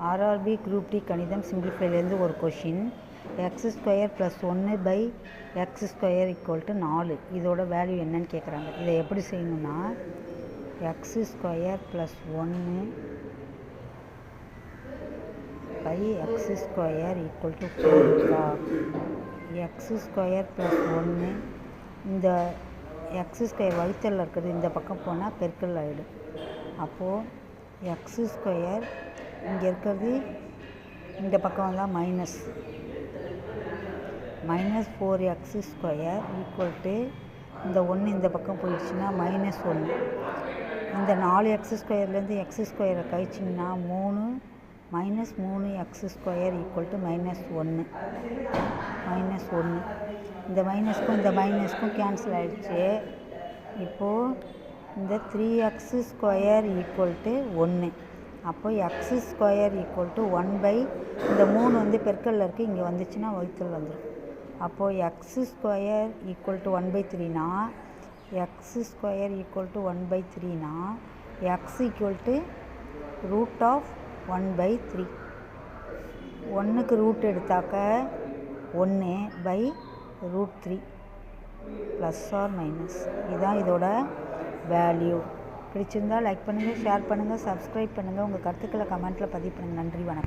RRB group D கணிதம் சிம்பிளிஃபைலேருந்து ஒரு question. x² + 1/x² = 4. இதோட வேல்யூ என்னன்னு கேட்குறாங்க. இதை எப்படி செய்யணும்னா x² + 1/x² = 4. x² + 1 இந்த x² வகுத்தலில் இருக்கிறது இந்த பக்கம் போனால் பெருக்கல் ஆகிடும். அப்போது x² இங்கே இருக்கிறது இந்த பக்கம் வந்தால் -4x² இந்த 1 இந்த பக்கம் போயிடுச்சுன்னா -1. இந்த 4x²லேருந்து x² கழிச்சிங்கன்னா 3 -3x² = -1. இந்த மைனஸ்க்கும் இந்த மைனஸ்க்கும் கேன்சல் ஆகிடுச்சு. இப்போது இந்த 3x² = 1. அப்போ x² = 1 இந்த 3 வந்து பெருக்கல்ல இருக்குது, இங்கே வந்துச்சுன்னா வகுத்தல் வந்துடும். அப்போது x² = 1/3னா x² = 1/3னா x = √1/3. 1க்கு ரூட் எடுத்தாக்க 1/√3 +or- இதுதான் இதோட வேல்யூ. பிடிச்சிருந்தால் லைக் பண்ணுங்கள், ஷேர் பண்ணுங்கள், சப்ஸ்கிரைப் பண்ணுங்கள். உங்கள் கருத்துக்களை கமெண்ட்டில் பதிவு பண்ணுங்கள். நன்றி, வணக்கம்.